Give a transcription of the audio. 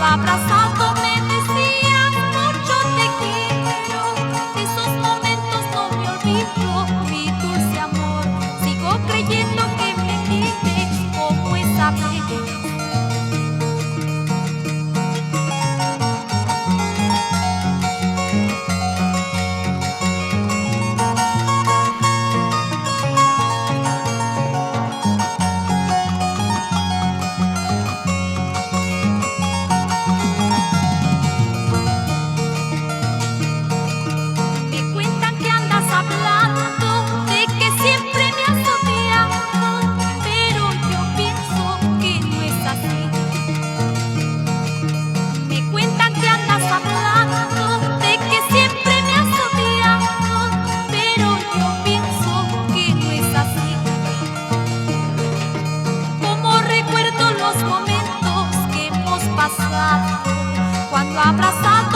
abrazado me decías mucho te quiero. Esos momentos no me olvido, mi dulce amor. Sigo creyendo que me quieres como esa vez. Hablando de que siempre me has odiado, pero yo pienso que no es así. Me cuentan que andas hablando de que siempre me has odiado, pero yo pienso que no es así. Como recuerdo los momentos que hemos pasado cuando abrazado